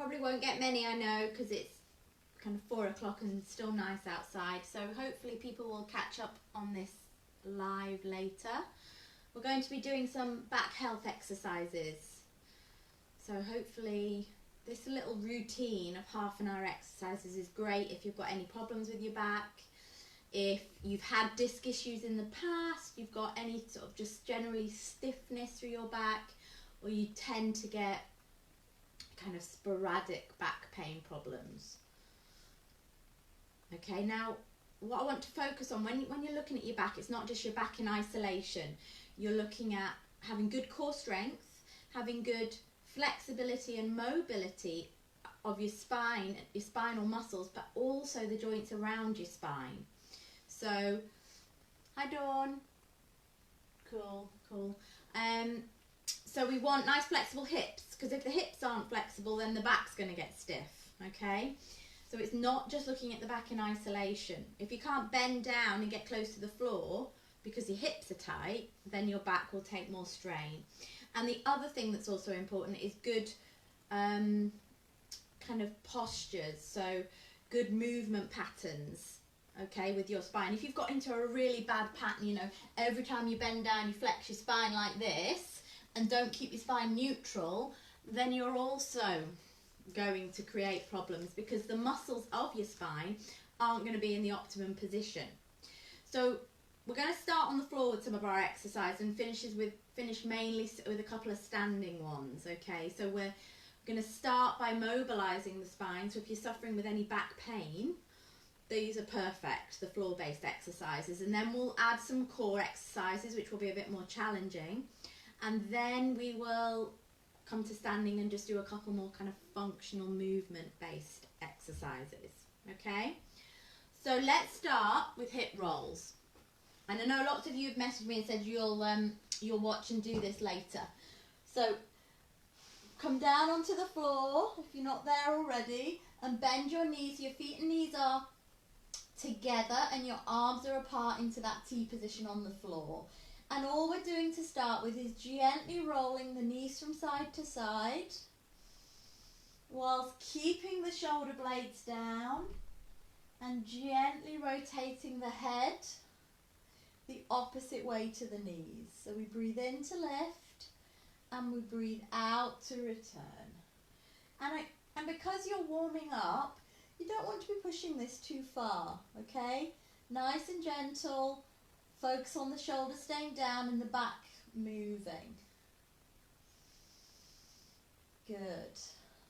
Probably won't get many, I know, because it's kind of 4 o'clock and still nice outside. So hopefully people will catch up on this live later. We're going to be doing some back health exercises. So hopefully this little routine of half an hour exercises is great if you've got any problems with your back. If you've had disc issues in the past, you've got any sort of just generally stiffness through your back, or you tend to get kind of sporadic back pain problems. Okay, now what I want to focus on when you're looking at your back, it's not just your back in isolation. You're looking at having good core strength, having good flexibility and mobility of your spine, your spinal muscles, but also the joints around your spine. So, hi Dawn. Cool. So we want nice flexible hips, because if the hips aren't flexible, then the back's going to get stiff, okay? So it's not just looking at the back in isolation. If you can't bend down and get close to the floor because your hips are tight, then your back will take more strain. And the other thing that's also important is good kind of postures, so good movement patterns, okay, with your spine. If you've got into a really bad pattern, you know, every time you bend down you flex your spine like this and don't keep your spine neutral, then you're also going to create problems because the muscles of your spine aren't going to be in the optimum position. So we're going to start on the floor with some of our exercise and finish mainly with a couple of standing ones, okay? So we're going to start by mobilizing the spine. So if you're suffering with any back pain, these are perfect, the floor-based exercises. And then we'll add some core exercises, which will be a bit more challenging. And then we will come to standing and just do a couple more kind of functional movement-based exercises, okay? So let's start with hip rolls. And I know lots of you have messaged me and said you'll watch and do this later. So come down onto the floor if you're not there already, and bend your knees. Your feet and knees are together and your arms are apart into that T position on the floor. And all we're doing to start with is gently rolling the knees from side to side whilst keeping the shoulder blades down and gently rotating the head the opposite way to the knees. So we breathe in to lift and we breathe out to return. And because you're warming up, you don't want to be pushing this too far, okay? Nice and gentle. Focus on the shoulder staying down and the back moving. Good.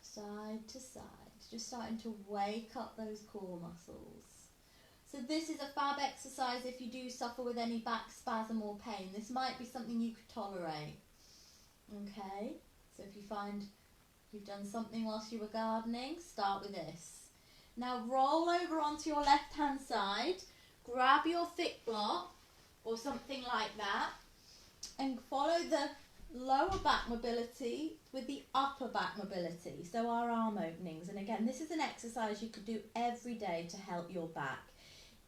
Side to side. Just starting to wake up those core muscles. So this is a fab exercise if you do suffer with any back spasm or pain. This might be something you could tolerate. Okay? So if you find you've done something whilst you were gardening, start with this. Now roll over onto your left hand side. Grab your thick block or something like that and follow the lower back mobility with the upper back mobility, so our arm openings. And again, this is an exercise you could do every day to help your back.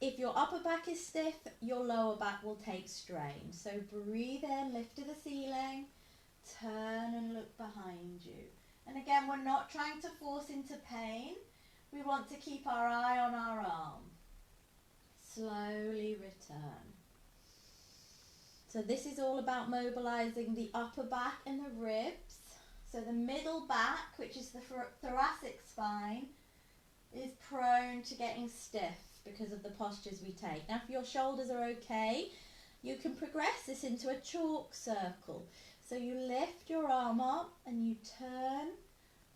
If your upper back is stiff, your lower back will take strain. So breathe in, lift to the ceiling, turn and look behind you. And again, we're not trying to force into pain. We want to keep our eye on our arm. Slowly return. So this is all about mobilizing the upper back and the ribs. So the middle back, which is the thoracic spine, is prone to getting stiff because of the postures we take. Now if your shoulders are okay, you can progress this into a chalk circle. So you lift your arm up and you turn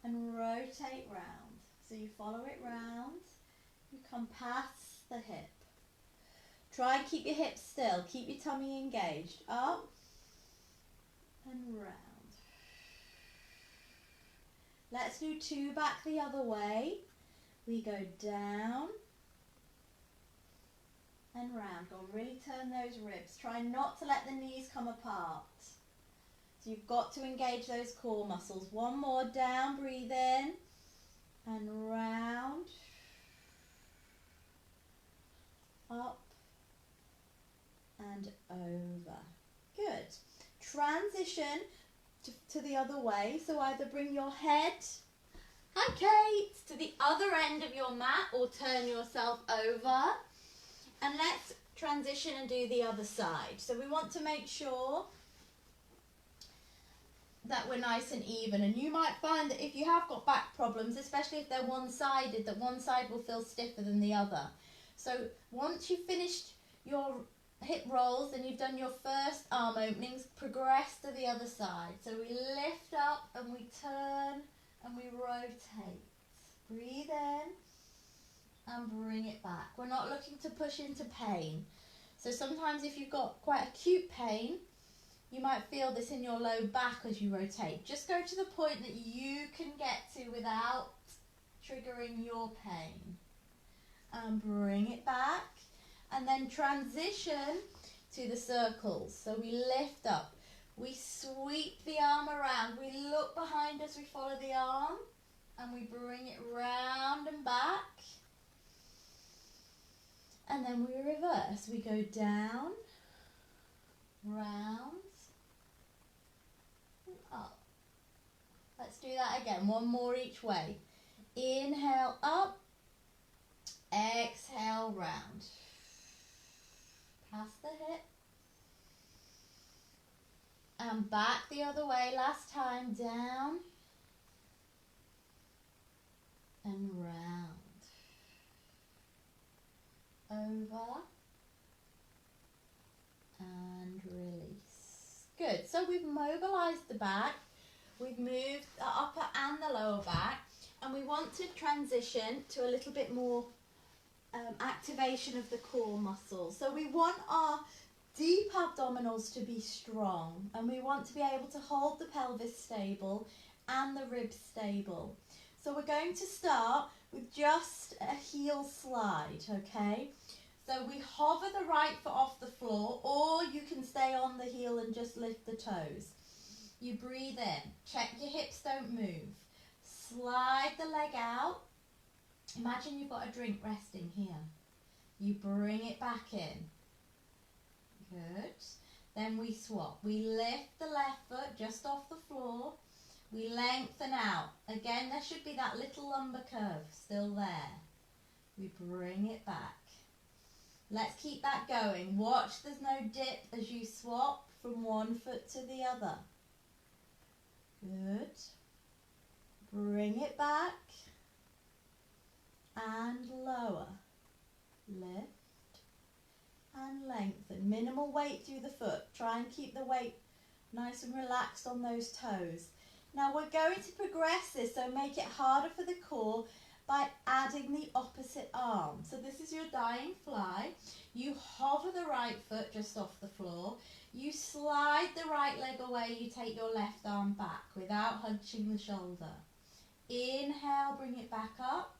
and rotate round. So you follow it round, you come past the hip. Try and keep your hips still, keep your tummy engaged. Up and round. Let's do two back the other way. We go down and round. Go really turn those ribs. Try not to let the knees come apart. So you've got to engage those core muscles. One more, down, breathe in and round. Up and over. Good. Transition to the other way. So either bring your head Hi Kate, to the other end of your mat, or turn yourself over, and let's transition and do the other side. So we want to make sure that we're nice and even, and you might find that if you have got back problems, especially if they're one-sided, that one side will feel stiffer than the other. So once you've finished your hip rolls and you've done your first arm openings, progress to the other side. So we lift up and we turn and we rotate. Breathe in and bring it back. We're not looking to push into pain. So sometimes if you've got quite acute pain, you might feel this in your low back as you rotate. Just go to the point that you can get to without triggering your pain. And bring it back. And then transition to the circles. So we lift up. We sweep the arm around. We look behind us. We follow the arm. And we bring it round and back. And then we reverse. We go down, round, and up. Let's do that again. One more each way. Inhale up. Exhale round. Past the hip. And back the other way. Last time. Down. And round. Over. And release. Good. So we've mobilized the back. We've moved the upper and the lower back. And we want to transition to a little bit more activation of the core muscles. So we want our deep abdominals to be strong, and we want to be able to hold the pelvis stable and the ribs stable. So we're going to start with just a heel slide, okay? So we hover the right foot off the floor, or you can stay on the heel and just lift the toes. You breathe in, check your hips don't move. Slide the leg out. Imagine you've got a drink resting here. You bring it back in. Good. Then we swap. We lift the left foot just off the floor. We lengthen out. Again, there should be that little lumbar curve still there. We bring it back. Let's keep that going. Watch there's no dip as you swap from one foot to the other. Good. Bring it back. And lower. Lift and lengthen. Minimal weight through the foot. Try and keep the weight nice and relaxed on those toes. Now we're going to progress this, so make it harder for the core by adding the opposite arm. So this is your dying fly. You hover the right foot just off the floor. You slide the right leg away. You take your left arm back without hunching the shoulder. Inhale, bring it back up.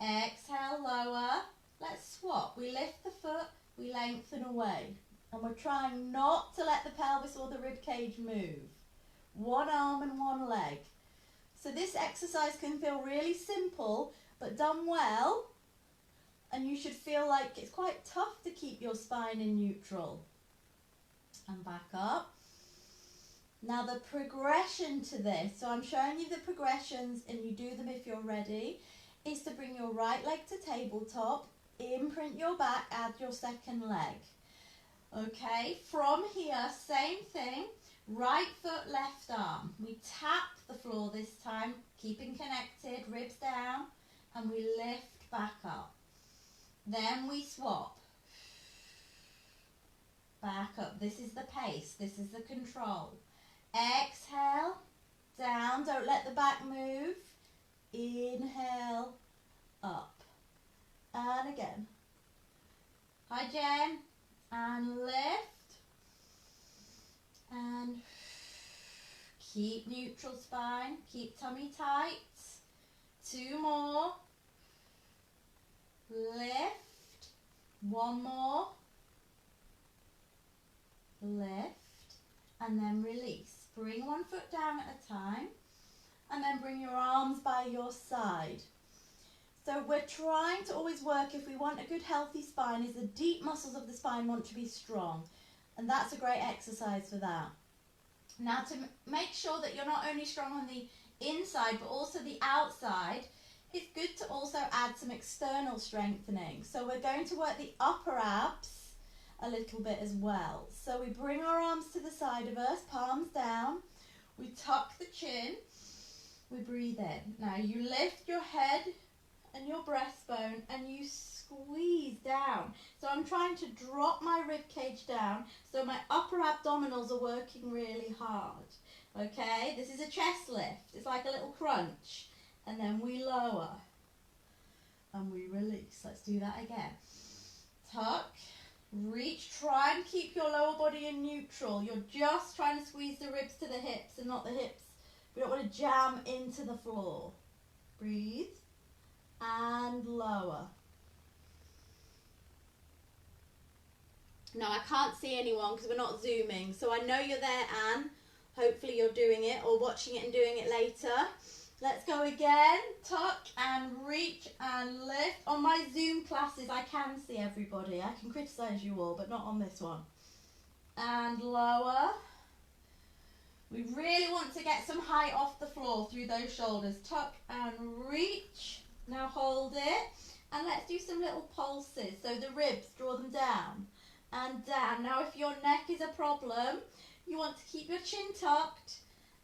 Exhale, lower. Let's swap. We lift the foot, we lengthen away. And we're trying not to let the pelvis or the rib cage move. One arm and one leg. So this exercise can feel really simple, but done well, and you should feel like it's quite tough to keep your spine in neutral. And back up. Now the progression to this, so I'm showing you the progressions and you do them if you're ready, is to bring your right leg to tabletop, imprint your back, add your second leg. Okay, from here, same thing, right foot, left arm. We tap the floor this time, keeping connected, ribs down, and we lift back up. Then we swap. Back up. This is the pace, this is the control. Exhale, down, don't let the back move. Inhale, up. And again. Hi Jen. And lift. And keep neutral spine. Keep tummy tight. 2 more. Lift. 1 more. Lift. And then release. Bring one foot down at a time. And then bring your arms by your side. So we're trying to always work, if we want a good healthy spine, is the deep muscles of the spine want to be strong. And that's a great exercise for that. Now to make sure that you're not only strong on the inside but also the outside, it's good to also add some external strengthening. So we're going to work the upper abs a little bit as well. So we bring our arms to the side of us, palms down, we tuck the chin, we breathe in. Now you lift your head and your breastbone and you squeeze down. So I'm trying to drop my rib cage down so my upper abdominals are working really hard. Okay, this is a chest lift. It's like a little crunch. And then we lower and we release. Let's do that again. Tuck, reach, try and keep your lower body in neutral. You're just trying to squeeze the ribs to the hips and not the hips. We don't want to jam into the floor. Breathe and lower. Now I can't see anyone because we're not zooming, so I know you're there, Anne. Hopefully you're doing it or watching it and doing it later. Let's go again. Tuck and reach and lift. On my Zoom classes I can see everybody. I can criticise you all, but not on this one. And lower. We really want to get some height off the floor through those shoulders. Tuck and reach. Now hold it. And let's do some little pulses. So the ribs, draw them down and down. Now if your neck is a problem, you want to keep your chin tucked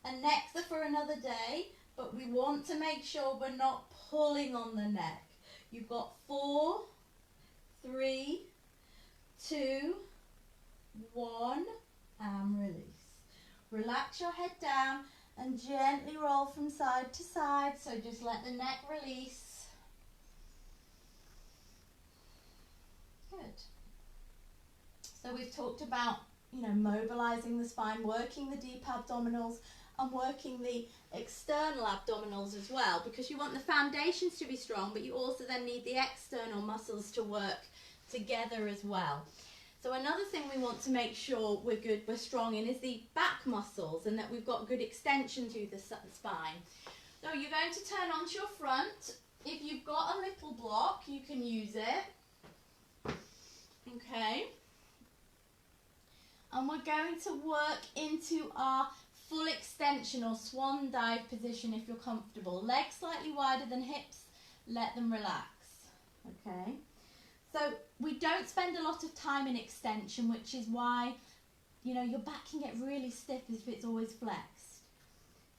and neck's are for another day, but we want to make sure we're not pulling on the neck. You've got 4, 3, 2, 1, and release. Relax your head down and gently roll from side to side, so just let the neck release. Good. So we've talked about, mobilizing the spine, working the deep abdominals and working the external abdominals as well, because you want the foundations to be strong, but you also then need the external muscles to work together as well. So another thing we want to make sure we're strong in is the back muscles, and that we've got good extension through the spine. So you're going to turn onto your front. If you've got a little block, you can use it. Okay. And we're going to work into our full extension or swan dive position if you're comfortable. Legs slightly wider than hips, let them relax. Okay. So we don't spend a lot of time in extension, which is why, your back can get really stiff if it's always flexed.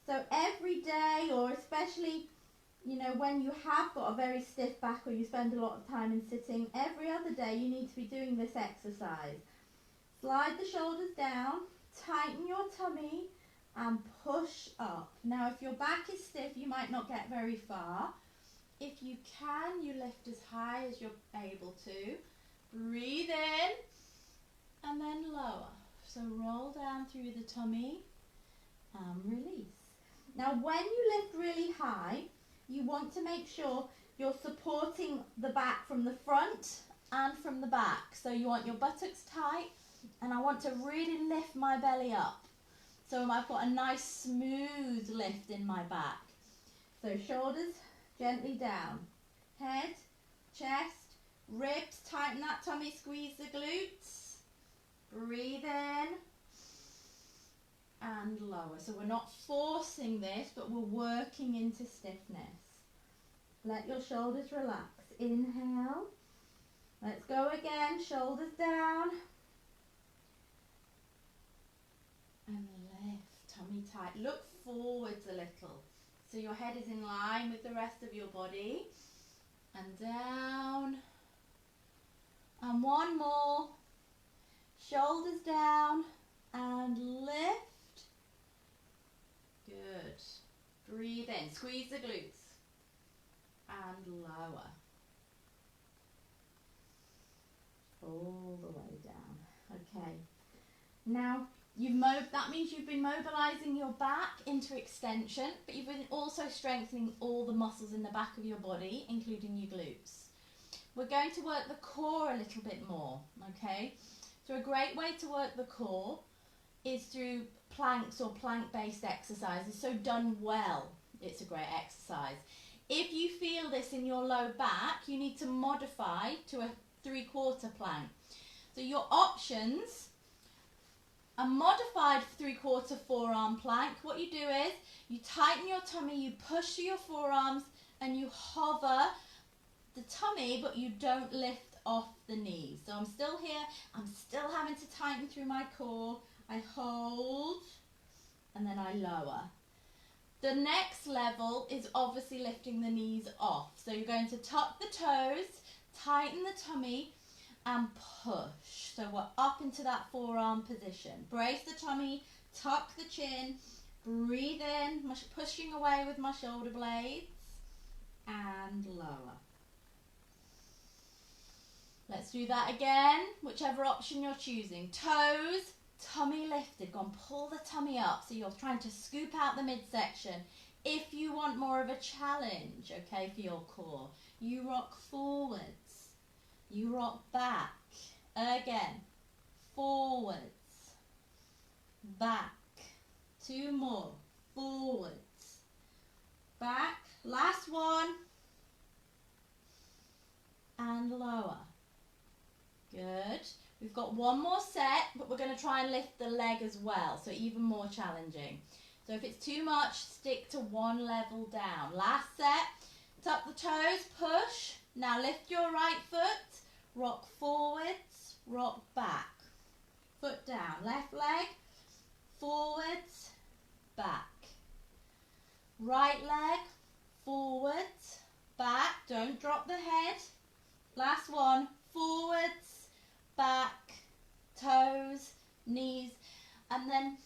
So every day, or especially, when you have got a very stiff back or you spend a lot of time in sitting, every other day you need to be doing this exercise. Slide the shoulders down, tighten your tummy and push up. Now if your back is stiff, you might not get very far. If you can, you lift as high as you're able to. Breathe in and then lower. So roll down through the tummy and release. Now when you lift really high, you want to make sure you're supporting the back from the front and from the back. So you want your buttocks tight, and I want to really lift my belly up. So I've got a nice smooth lift in my back. So shoulders gently down. Head, chest, ribs, tighten that tummy, squeeze the glutes. Breathe in and lower. So we're not forcing this, but we're working into stiffness. Let your shoulders relax. Inhale. Let's go again. Shoulders down. And lift, tummy tight. Look forwards a little. So your head is in line with the rest of your body. And down. And one more. Shoulders down and lift. Good. Breathe in. Squeeze the glutes. And lower. All the way down. Okay. Now, that means you've been mobilizing your back into extension, but you've been also strengthening all the muscles in the back of your body, including your glutes. We're going to work the core a little bit more, okay? So a great way to work the core is through planks or plank-based exercises. So done well, it's a great exercise. If you feel this in your low back, you need to modify to a 3/4 plank. So your options A modified 3/4 forearm plank, what you do is you tighten your tummy, you push through your forearms and you hover the tummy, but you don't lift off the knees. So I'm still here, I'm still having to tighten through my core. I hold and then I lower. The next level is obviously lifting the knees off. So you're going to tuck the toes, tighten the tummy and push. So we're up into that forearm position. Brace the tummy, tuck the chin, breathe in, pushing away with my shoulder blades and lower. Let's do that again, whichever option you're choosing. Toes, tummy lifted. Go and pull the tummy up so you're trying to scoop out the midsection. If you want more of a challenge, okay, for your core, you rock forwards, you rock back. Again, forwards, back. 2 more, forwards, back. Last one, and lower. Good. We've got one more set, but we're going to try and lift the leg as well, so even more challenging. So if it's too much, stick to one level down. Last set, tuck the toes, push. Now lift your right foot, rock forwards, rock back. Foot down, left leg, forwards, back. Right leg, forwards, back. Don't drop the head. Last one, forwards, back, toes, knees, and then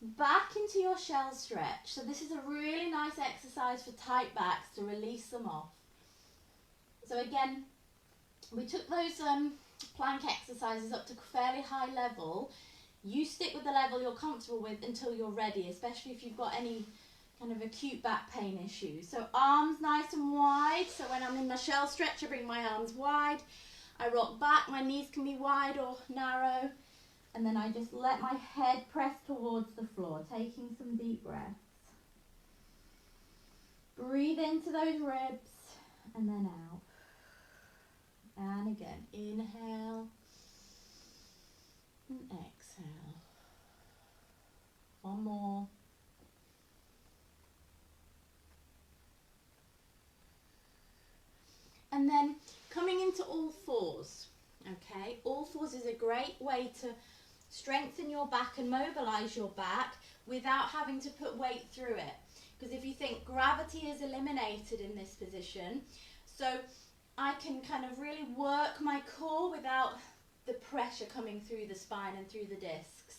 back into your shell stretch. So this is a really nice exercise for tight backs to release them off. So again, we took those plank exercises up to fairly high level. You stick with the level you're comfortable with until you're ready, especially if you've got any kind of acute back pain issues. So arms nice and wide. So when I'm in my shell stretch, I bring my arms wide. I rock back, my knees can be wide or narrow. And then I just let my head press towards the floor, taking some deep breaths. Breathe into those ribs and then out. And again, inhale and exhale. One more. And then coming into all fours, okay? All fours is a great way to strengthen your back and mobilize your back without having to put weight through it. Because if you think gravity is eliminated in this position, so I can kind of really work my core without the pressure coming through the spine and through the discs.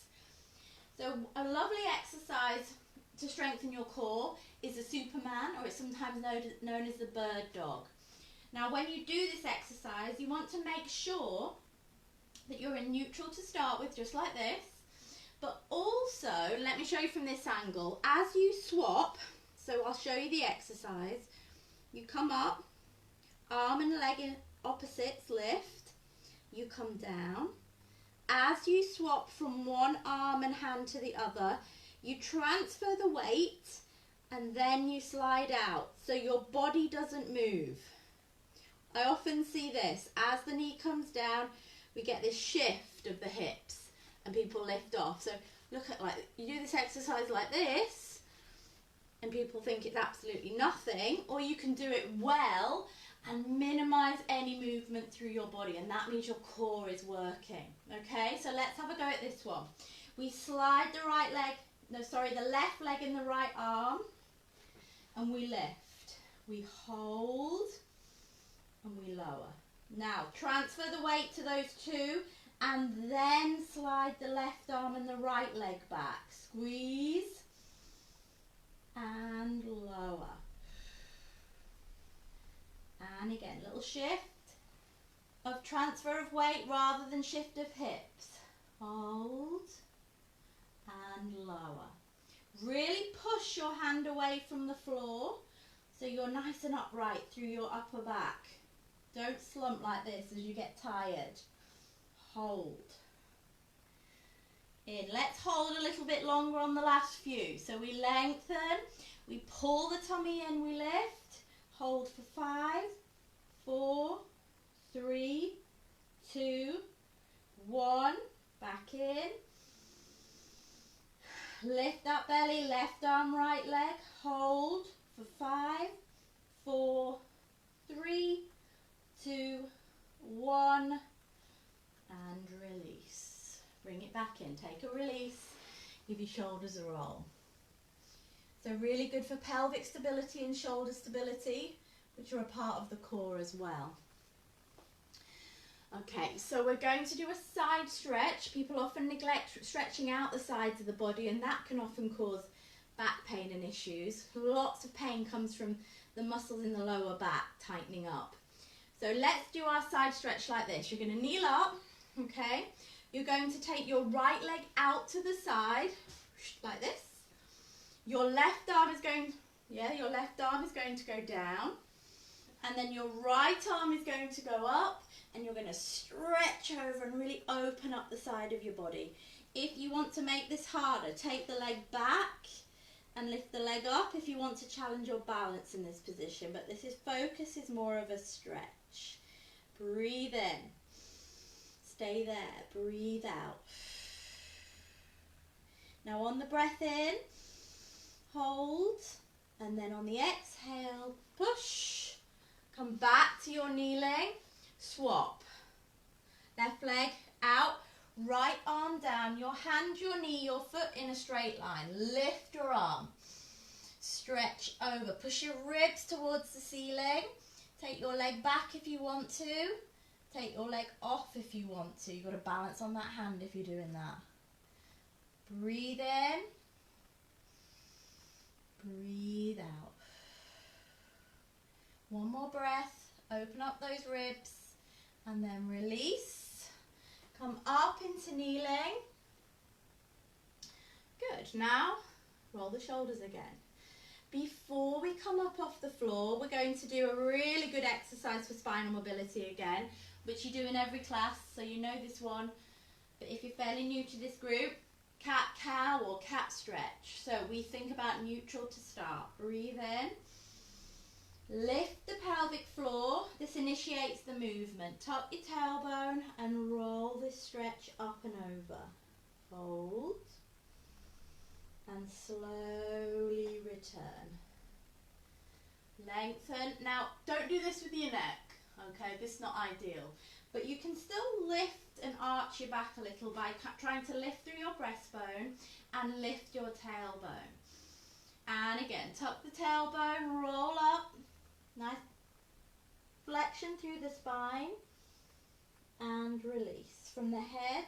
So a lovely exercise to strengthen your core is a Superman, or it's sometimes known as the bird dog. Now when you do this exercise, you want to make sure that you're in neutral to start with, just like this. But also, let me show you from this angle, as you swap, so I'll show you the exercise, you come up, arm and leg in opposites lift, you come down. As you swap from one arm and hand to the other, you transfer the weight and then you slide out, so your body doesn't move. I often see this, as the knee comes down, we get this shift of the hips and people lift off. So look at, like, you do this exercise like this and people think it's absolutely nothing, or you can do it well and minimize any movement through your body, and that means your core is working. Okay, so let's have a go at this one. We slide the the left leg in the right arm and we lift. We hold and we lower. Now transfer the weight to those two and then slide the left arm and the right leg back. Squeeze and lower. And again, little shift of transfer of weight rather than shift of hips. Hold and lower. Really push your hand away from the floor so you're nice and upright through your upper back. Don't slump like this as you get tired. Hold. In. Let's hold a little bit longer on the last few. So we lengthen, we pull the tummy in, we lift. Hold for 5, 4, 3, 2, 1. Back in. Lift that belly, left arm, right leg. Hold for 5, 4, 3, 2, 1. And release. Bring it back in. Take a release. Give your shoulders a roll. So really good for pelvic stability and shoulder stability, which are a part of the core as well. Okay, so we're going to do a side stretch. People often neglect stretching out the sides of the body, and that can often cause back pain and issues. Lots of pain comes from the muscles in the lower back tightening up. So let's do our side stretch like this. You're going to kneel up, okay? You're going to take your right leg out to the side, like this. Your left arm is going, your left arm is going to go down. And then your right arm is going to go up, and you're going to stretch over and really open up the side of your body. If you want to make this harder, take the leg back and lift the leg up if you want to challenge your balance in this position. But this is focus is more of a stretch. Breathe in. Stay there. Breathe out. Now on the breath in, hold, and then on the exhale, push. Come back to your kneeling, swap. Left leg out, right arm down, your hand, your knee, your foot in a straight line. Lift your arm, stretch over, push your ribs towards the ceiling. Take your leg back if you want to. Take your leg off if you want to. You've got to balance on that hand if you're doing that. Breathe in, breathe out. One more breath, open up those ribs, and then release. Come up into kneeling. Good, now roll the shoulders again. Before we come up off the floor, we're going to do a really good exercise for spinal mobility again, which you do in every class, so you know this one. But if you're fairly new to this group, cat-cow or cat stretch. So we think about neutral to start. Breathe in. Lift the pelvic floor. This initiates the movement. Tuck your tailbone and roll this stretch up and over. Hold. And slowly return. Lengthen. Now, don't do this with your neck, okay? This is not ideal. But you can still lift and arch your back a little by trying to lift through your breastbone and lift your tailbone. And again, tuck the tailbone, roll up. Nice flexion through the spine and release from the head,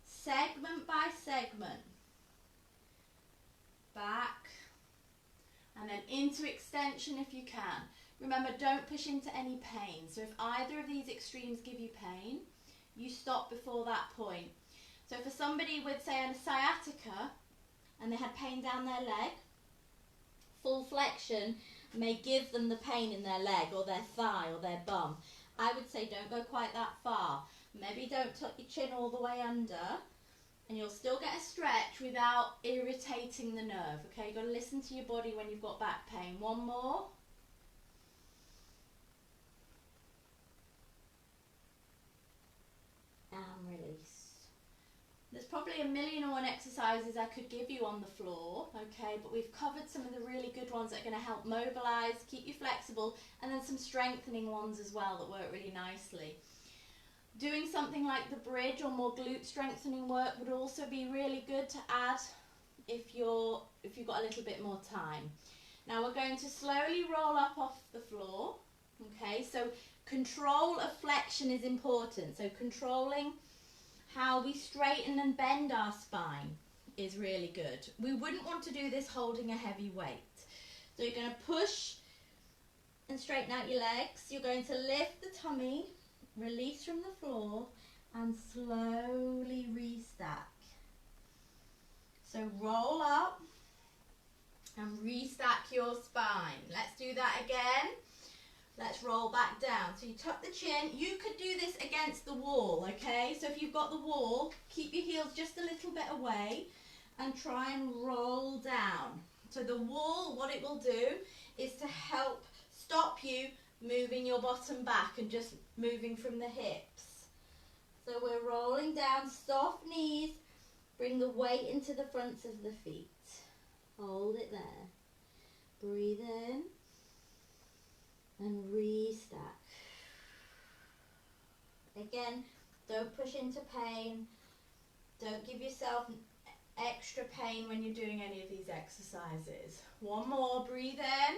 segment by segment, back and then into extension if you can. Remember, don't push into any pain. So if either of these extremes give you pain, you stop before that point. So for somebody with, say, a sciatica and they had pain down their leg, full flexion may give them the pain in their leg or their thigh or their bum. I would say don't go quite that far. Maybe don't tuck your chin all the way under, and you'll still get a stretch without irritating the nerve. Okay, you've got to listen to your body when you've got back pain. One more. And release. There's probably a million and one exercises I could give you on the floor, okay, but we've covered some of the really good ones that are going to help mobilize, keep you flexible, and then some strengthening ones as well that work really nicely. Doing something like the bridge or more glute strengthening work would also be really good to add if you've got a little bit more time. Now we're going to slowly roll up off the floor, okay, so control of flexion is important, so controlling how we straighten and bend our spine is really good. We wouldn't want to do this holding a heavy weight. So you're going to push and straighten out your legs. You're going to lift the tummy, release from the floor, and slowly restack. So roll up and restack your spine. Let's do that again. Let's roll back down. So you tuck the chin. You could do this against the wall, okay? So if you've got the wall, keep your heels just a little bit away and try and roll down. So the wall, what it will do is to help stop you moving your bottom back and just moving from the hips. So we're rolling down, soft knees, Bring the weight into the fronts of the feet. Hold it there. Breathe in and restack. Again, don't push into pain. Don't give yourself extra pain when you're doing any of these exercises. One more, breathe in.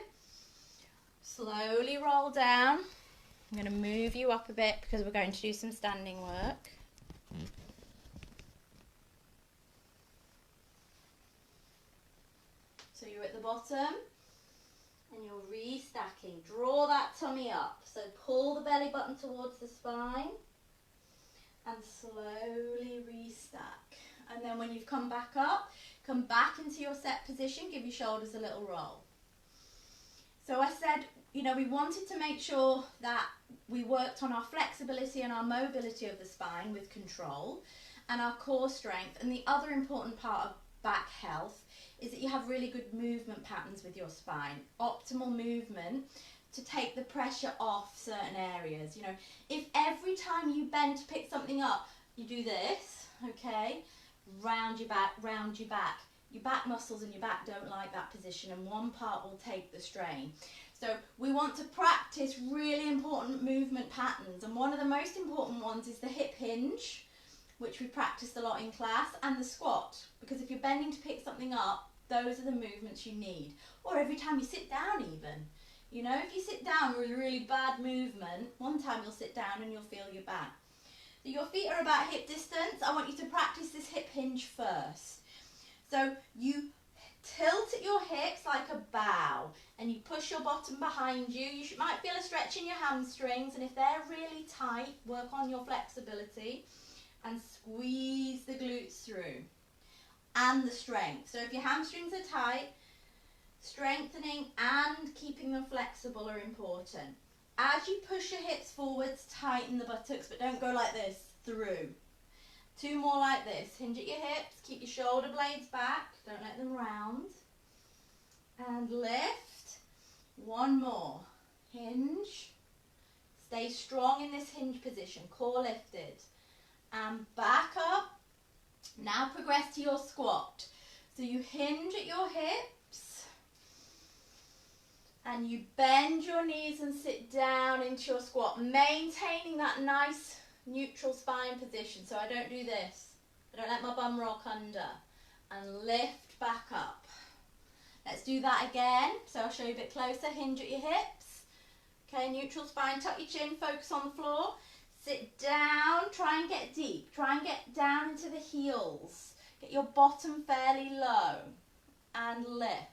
Slowly roll down. I'm going to move you up a bit because we're going to do some standing work. So you're at the bottom and you're restacking. Draw that tummy up. So pull the belly button towards the spine and slowly restack. And then when you've come back up, come back into your set position, give your shoulders a little roll. So I said, you know, we wanted to make sure that we worked on our flexibility and our mobility of the spine with control and our core strength. And the other important part of back health is that you have really good movement patterns with your spine. Optimal movement to take the pressure off certain areas. You know, if every time you bend to pick something up, you do this, okay? Round your back, round your back. Your back muscles and your back don't like that position and one part will take the strain. So we want to practice really important movement patterns, and one of the most important ones is the hip hinge, which we practiced a lot in class, and the squat, because if you're bending to pick something up, those are the movements you need. Or every time you sit down even. You know, if you sit down with a really bad movement, one time you'll sit down and you'll feel your back. So your feet are about hip distance. I want you to practice this hip hinge first. So you tilt at your hips like a bow and you push your bottom behind you. You might feel a stretch in your hamstrings, and if they're really tight, work on your flexibility and squeeze the glutes through and the strength. So if your hamstrings are tight, strengthening and keeping them flexible are important. As you push your hips forwards, tighten the buttocks, but don't go like this, through. Two more like this. Hinge at your hips, keep your shoulder blades back, don't let them round. And lift. One more. Hinge. Stay strong in this hinge position, core lifted. And back up. Now progress to your squat. So you hinge at your hips. And you bend your knees and sit down into your squat, maintaining that nice neutral spine position. So I don't do this. I don't let my bum rock under. And lift back up. Let's do that again. So I'll show you a bit closer. Hinge at your hips. Okay, neutral spine, tuck your chin, focus on the floor. Sit down, try and get deep. Try and get down into the heels. Get your bottom fairly low. And lift.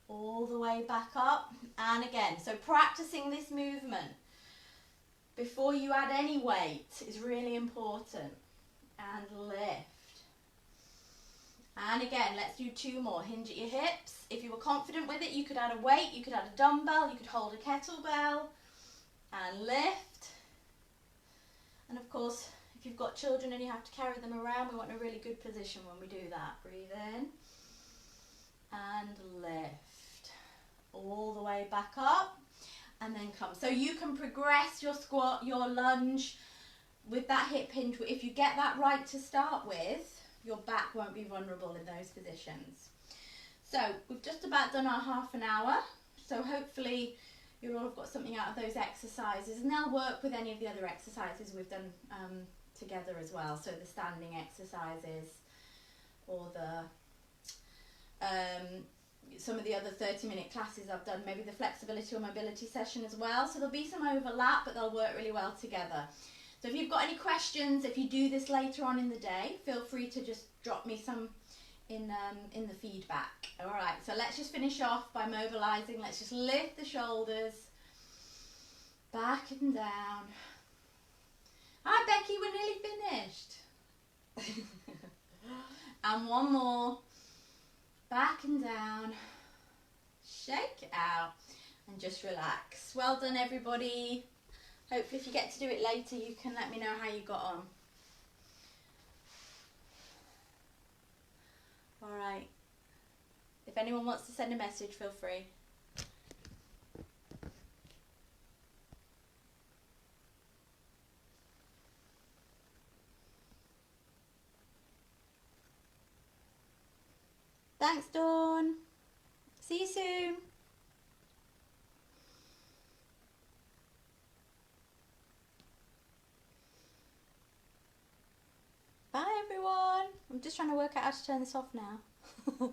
All the way back up and again. So practicing this movement before you add any weight is really important. And lift. And again, let's do two more. Hinge at your hips. If you were confident with it, you could add a weight, you could add a dumbbell, you could hold a kettlebell. And lift. And of course, if you've got children and you have to carry them around, we want a really good position when we do that. Breathe in. And lift. All the way back up and then come. So you can progress your squat, your lunge with that hip hinge. If you get that right to start with, your back won't be vulnerable in those positions. So we've just about done our half an hour. So hopefully you'll all have got something out of those exercises, and they'll work with any of the other exercises we've done together as well. So the standing exercises or the some of the other 30-minute classes I've done, maybe the flexibility or mobility session as well. So there'll be some overlap, but they'll work really well together. So if you've got any questions, if you do this later on in the day, feel free to just drop me some in the feedback. All right, so let's just finish off by mobilizing. Let's just lift the shoulders back and down. Hi Becky, we're nearly finished. And one more. Back and down, shake it out and just relax. Well done everybody. Hopefully if you get to do it later you can let me know how you got on. Alright, if anyone wants to send a message, feel free. Thanks, Dawn. See you soon. Bye, everyone. I'm just trying to work out how to turn this off now.